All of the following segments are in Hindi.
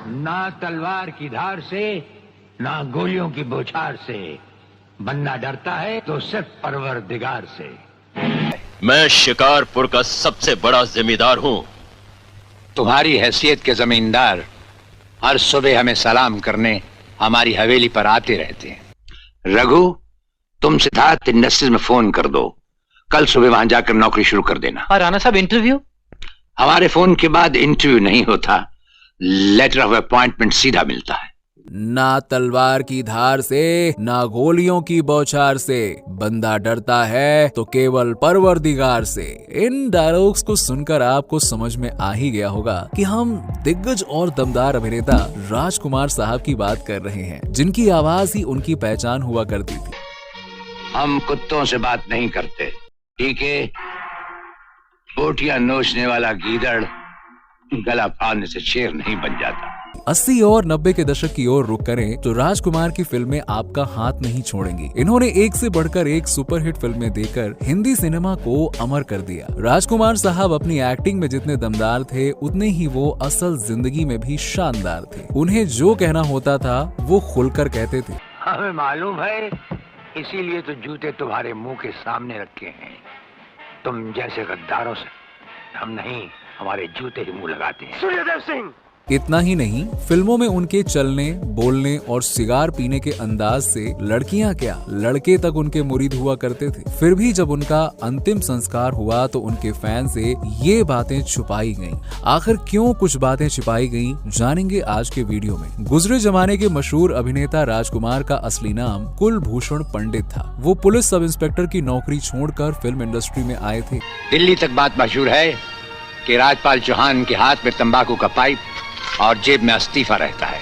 ना तलवार की धार से, ना गोलियों की बौछार से। बंदा डरता है तो सिर्फ परवरदिगार से। मैं शिकारपुर का सबसे बड़ा जिम्मेदार हूँ। तुम्हारी हैसियत के जमींदार हर सुबह हमें सलाम करने हमारी हवेली पर आते रहते हैं। रघु, तुम सिद्धार्थ इंडस्ट्रीज में फोन कर दो, कल सुबह वहां जाकर नौकरी शुरू कर देना। और राणा साहब इंटरव्यू? हमारे फोन के बाद इंटरव्यू नहीं होता, लेटर ऑफ अपॉइंटमेंट सीधा मिलता है। ना तलवार की धार से, ना गोलियों की बौछार से, बंदा डरता है तो केवल परवरदिगार से। इन डायलॉग्स को सुनकर आपको समझ में आ ही गया होगा कि हम दिग्गज और दमदार अभिनेता राजकुमार साहब की बात कर रहे हैं, जिनकी आवाज ही उनकी पहचान हुआ करती थी। हम कुत्तों से बात नहीं करते, ठीक है? बोटियां नोचने वाला गीदड़ गला फाड़ने से शेर नहीं बन जाता। 80 और 90 के दशक की ओर रुख करें तो राजकुमार की फिल्में आपका हाथ नहीं छोड़ेंगी। इन्होंने एक से बढ़कर एक सुपरहिट फिल्में देकर हिंदी सिनेमा को अमर कर दिया। राजकुमार साहब अपनी एक्टिंग में जितने दमदार थे, उतने ही वो असल जिंदगी में भी शानदार थे। उन्हें जो कहना होता था वो खुलकर कहते थे। हमें मालूम है, इसीलिए तो जूते तुम्हारे मुंह के सामने रखे हैं। तुम जैसे गद्दारों से हम नहीं, हमारे जूते ही मुंह लगाते हैं। सूर्यदेव सिंह। इतना ही नहीं, फिल्मों में उनके चलने, बोलने और सिगार पीने के अंदाज से लड़कियां क्या, लड़के तक उनके मुरीद हुआ करते थे। फिर भी जब उनका अंतिम संस्कार हुआ तो उनके फैन से ये बातें छुपाई गईं। आखिर क्यों कुछ बातें छिपाई गईं, जानेंगे आज के वीडियो में। गुजरे जमाने के मशहूर अभिनेता राजकुमार का असली नाम कुलभूषण पंडित था। वो पुलिस सब इंस्पेक्टर की नौकरी छोड़कर फिल्म इंडस्ट्री में आए थे। दिल्ली तक बात मशहूर है कि राजपाल चौहान के हाथ में तंबाकू का पाइप और जेब में इस्तीफा रहता है।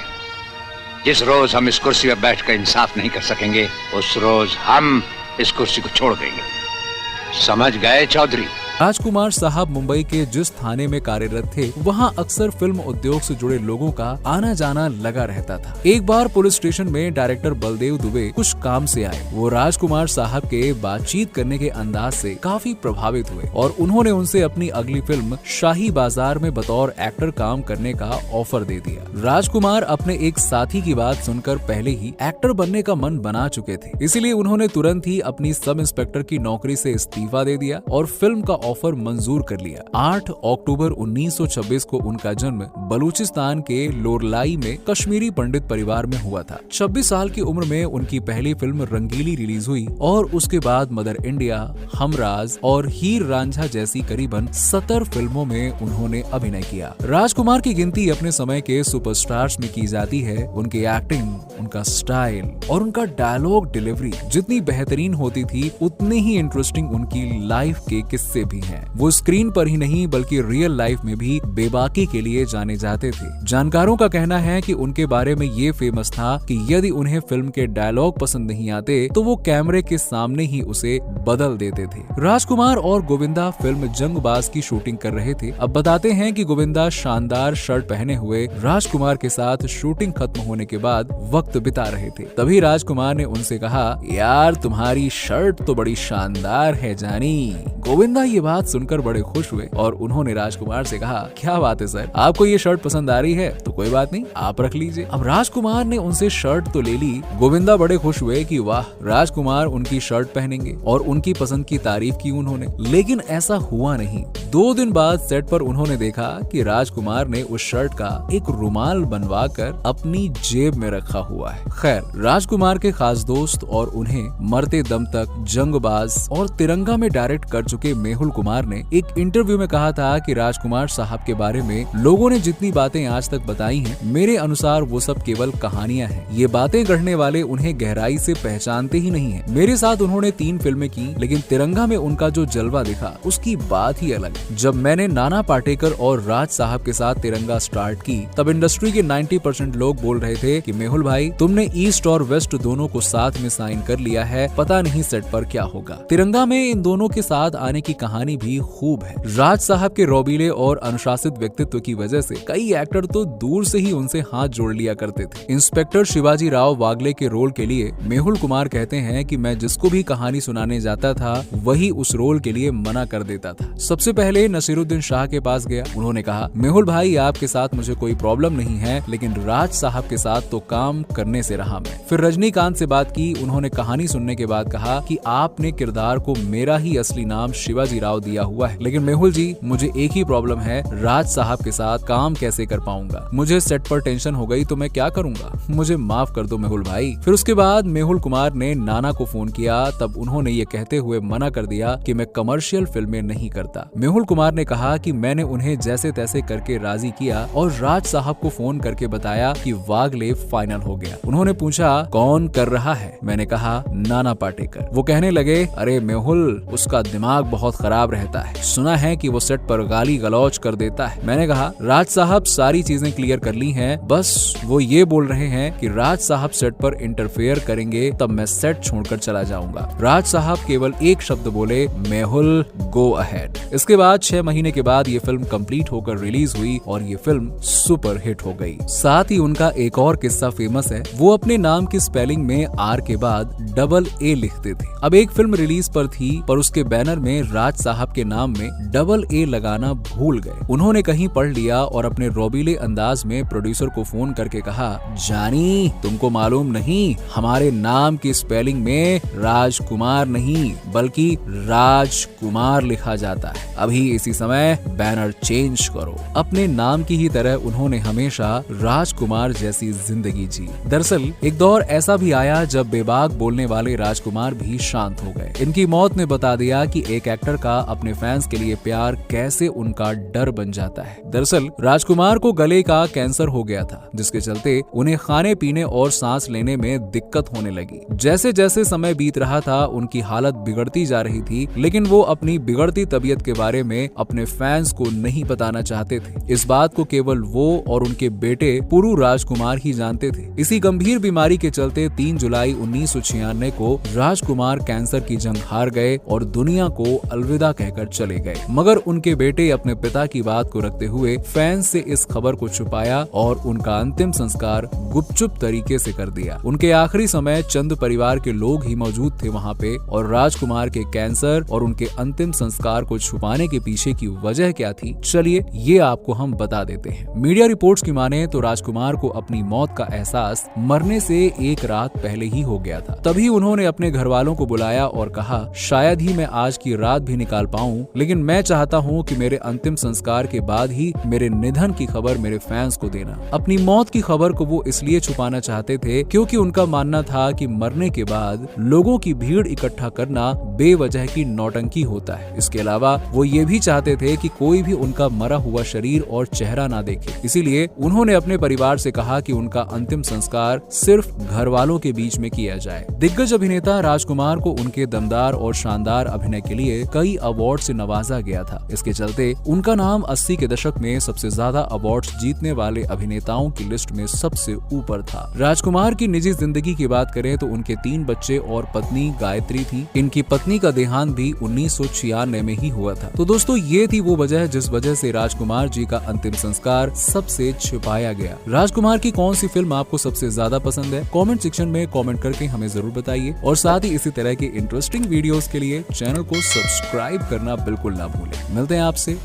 जिस रोज हम इस कुर्सी पर बैठकर इंसाफ नहीं कर सकेंगे, उस रोज हम इस कुर्सी को छोड़ देंगे। समझ गए चौधरी? राजकुमार साहब मुंबई के जिस थाने में कार्यरत थे, वहां अक्सर फिल्म उद्योग से जुड़े लोगों का आना जाना लगा रहता था। एक बार पुलिस स्टेशन में डायरेक्टर बलदेव दुबे कुछ काम से आए। वो राजकुमार साहब के बातचीत करने के अंदाज से काफी प्रभावित हुए और उन्होंने उनसे अपनी अगली फिल्म शाही बाजार में बतौर एक्टर काम करने का ऑफर दे दिया। राजकुमार अपने एक साथी की बात सुनकर पहले ही एक्टर बनने का मन बना चुके थे, इसीलिए उन्होंने तुरंत ही अपनी सब इंस्पेक्टर की नौकरी से इस्तीफा दे दिया और फिल्म का ऑफर मंजूर कर लिया। 8 अक्टूबर 1926 को उनका जन्म बलूचिस्तान के लोरलाई में कश्मीरी पंडित परिवार में हुआ था। 26 साल की उम्र में उनकी पहली फिल्म रंगीली रिलीज हुई और उसके बाद मदर इंडिया, हमराज और हीर रांझा जैसी करीबन 70 फिल्मों में उन्होंने अभिनय किया। राजकुमार की गिनती अपने समय के सुपरस्टार्स में की जाती है। उनकी एक्टिंग, उनका स्टाइल और उनका डायलॉग डिलीवरी जितनी बेहतरीन होती थी, उतने ही इंटरेस्टिंग उनकी लाइफ के किस्से भी हैं। वो स्क्रीन पर ही नहीं बल्कि रियल लाइफ में भी बेबाकी के लिए जाने जाते थे। जानकारों का कहना है कि उनके बारे में ये फेमस था कि यदि उन्हें फिल्म के डायलॉग पसंद नहीं आते तो वो कैमरे के सामने ही उसे बदल देते थे। राजकुमार और गोविंदा फिल्म जंगबाज की शूटिंग कर रहे थे। अब बताते हैं कि गोविंदा शानदार शर्ट पहने हुए राजकुमार के साथ शूटिंग खत्म होने के बाद वक्त बिता रहे थे। तभी राजकुमार ने उनसे कहा, यार तुम्हारी शर्ट तो बड़ी शानदार है जानी। गोविंदा ये बात सुनकर बड़े खुश हुए और उन्होंने राजकुमार से कहा, क्या बात है सर, आपको ये शर्ट पसंद आ रही है तो कोई बात नहीं, आप रख लीजिए। अब राजकुमार ने उनसे शर्ट तो ले ली। गोविंदा बड़े खुश हुए कि वाह, राजकुमार उनकी शर्ट पहनेंगे और उनकी पसंद की तारीफ की उन्होंने। लेकिन ऐसा हुआ नहीं। 2 दिन बाद सेट पर उन्होंने देखा कि राजकुमार ने उस शर्ट का एक रुमाल बनवाकर अपनी जेब में रखा हुआ है। खैर, राजकुमार के खास दोस्त और उन्हें मरते दम तक जंगबाज और तिरंगा में डायरेक्ट कर चुके मेहुल कुमार ने एक इंटरव्यू में कहा था कि राजकुमार साहब के बारे में लोगों ने जितनी बातें आज तक बताई हैं, मेरे अनुसार वो सब केवल कहानियां हैं। ये बातें गढ़ने वाले उन्हें गहराई से पहचानते ही नहीं हैं। मेरे साथ उन्होंने 3 फिल्में की, लेकिन तिरंगा में उनका जो जलवा दिखा उसकी बात ही अलग। जब मैंने नाना पाटेकर और राज साहब के साथ तिरंगा स्टार्ट की, तब इंडस्ट्री के 90% लोग बोल रहे थे कि मेहुल भाई, तुमने ईस्ट और वेस्ट दोनों को साथ में साइन कर लिया है, पता नहीं सेट पर क्या होगा। तिरंगा में इन दोनों के साथ आने की कहानी कहानी भी खूब है। राज साहब के रौबीले और अनुशासित व्यक्तित्व की वजह से कई एक्टर तो दूर से ही उनसे हाथ जोड़ लिया करते थे। इंस्पेक्टर शिवाजी राव वागले के रोल के लिए मेहुल कुमार कहते हैं कि मैं जिसको भी कहानी सुनाने जाता था वही उस रोल के लिए मना कर देता था। सबसे पहले नसीरुद्दीन शाह के पास गया। उन्होंने कहा, मेहुल भाई आपके साथ मुझे कोई प्रॉब्लम नहीं है, लेकिन राज साहब के साथ तो काम करने से रहा मैं। फिर रजनीकांत से बात की। उन्होंने कहानी सुनने के बाद कहा कि आपने किरदार को मेरा ही असली नाम शिवाजी राव दिया हुआ है, लेकिन मेहुल जी मुझे एक ही प्रॉब्लम है, राज साहब के साथ काम कैसे कर पाऊंगा। मुझे सेट पर टेंशन हो गई तो मैं क्या करूंगा, मुझे माफ कर दो मेहुल भाई। फिर उसके बाद मेहुल कुमार ने नाना को फोन किया। तब उन्होंने ये कहते हुए मना कर दिया कि मैं कमर्शियल फिल्में नहीं करता। मेहुल कुमार ने कहा कि मैंने उन्हें जैसे तैसे करके राजी किया और राज साहब को फोन करके बताया कि वागले फाइनल हो गया। उन्होंने पूछा कौन कर रहा है, मैंने कहा नाना पाटेकर। वो कहने लगे, अरे मेहुल उसका दिमाग बहुत खराब रहता है, सुना है कि वो सेट पर गाली गलौज कर देता है। मैंने कहा राज साहब सारी चीजें क्लियर कर ली हैं, बस वो ये बोल रहे हैं कि राज साहब सेट पर इंटरफेयर करेंगे तब मैं सेट छोड़कर चला जाऊंगा। राज साहब केवल एक शब्द बोले, मेहुल गो अहेड। इसके बाद 6 महीने के बाद ये फिल्म कंप्लीट होकर रिलीज हुई और ये फिल्म सुपर हिट हो गई। साथ ही उनका एक और किस्सा फेमस है। वो अपने नाम की स्पेलिंग में आर के बाद डबल ए लिखते थे। अब एक फिल्म रिलीज पर थी पर उसके बैनर में राज साहब के नाम में डबल ए लगाना भूल गए। उन्होंने कहीं पढ़ लिया और अपने रोबीले अंदाज में प्रोड्यूसर को फोन करके कहा, जानी तुमको मालूम नहीं हमारे नाम की स्पेलिंग में राजकुमार नहीं बल्कि राजकुमार लिखा जाता है, अभी इसी समय बैनर चेंज करो। अपने नाम की ही तरह उन्होंने हमेशा राजकुमार जैसी जिंदगी जी। दरअसल एक दौर ऐसा भी आया जब बेबाक बोलने वाले राजकुमार भी शांत हो गए। इनकी मौत ने बता दिया कि एक एक्टर का अपने फैंस के लिए प्यार कैसे उनका डर बन जाता है। दरअसल राजकुमार को गले का कैंसर हो गया था, जिसके चलते उन्हें खाने पीने और सांस लेने में दिक्कत होने लगी। जैसे जैसे समय बीत रहा था उनकी हालत बिगड़ती जा रही थी, लेकिन वो अपनी बिगड़ती तबीयत के बारे में अपने फैंस को नहीं बताना चाहते थे। इस बात को केवल वो और उनके बेटे पुरु राजकुमार ही जानते थे। इसी गंभीर बीमारी के चलते 3 जुलाई 1996 को राजकुमार कैंसर की जंग हार गए और दुनिया को अलविदा कहकर चले गए। मगर उनके बेटे अपने पिता की बात को रखते हुए फैंस से इस खबर को छुपाया और उनका अंतिम संस्कार गुपचुप तरीके से कर दिया। उनके आखिरी समय चंद परिवार के लोग ही मौजूद थे वहाँ पे और राजकुमार के कैंसर और उनके अंतिम संस्कार को छुपाने के पीछे की वजह क्या थी, चलिए ये आपको हम बता देते हैं। मीडिया रिपोर्ट्स की माने तो राजकुमार को अपनी मौत का एहसास मरने से एक रात पहले ही हो गया था। तभी उन्होंने अपने घर वालों को बुलाया और कहा, शायद ही मैं आज की रात भी निकाल पाऊं, लेकिन मैं चाहता हूं कि मेरे अंतिम संस्कार के बाद ही मेरे निधन की खबर मेरे फैंस को देना। अपनी मौत की खबर को वो इसलिए छुपाना चाहते थे क्योंकि उनका मानना था कि मरने के बाद लोगों की भीड़ इकट्ठा करना बेवजह की नौटंकी होता है। इसके अलावा वो ये भी चाहते थे कि कोई भी उनका मरा हुआ शरीर और चेहरा ना देखे। इसीलिए उन्होंने अपने परिवार से कहा कि उनका अंतिम संस्कार सिर्फ घर वालों के बीच में किया जाए। दिग्गज अभिनेता राजकुमार को उनके दमदार और शानदार अभिनय के लिए कई अवार्ड से नवाजा गया था। इसके चलते उनका नाम 80 के दशक में सबसे ज्यादा अवार्ड्स जीतने वाले अभिनेताओं की लिस्ट में सबसे ऊपर था। राजकुमार की निजी जिंदगी की बात करें तो उनके 3 बच्चे और पत्नी गायत्री थी। इनकी पत्नी का देहांत भी 1996 में ही हुआ था। तो दोस्तों ये थी वो वजह जिस वजह से राजकुमार जी का अंतिम संस्कार सबसे छिपाया गया। राजकुमार की कौन सी फिल्म आपको सबसे ज्यादा पसंद है, कमेंट सेक्शन में कमेंट करके हमें जरूर बताइए और साथ ही इसी तरह के इंटरेस्टिंग वीडियोस के लिए चैनल को सब्सक्राइब करना बिल्कुल ना भूलें। मिलते हैं आपसे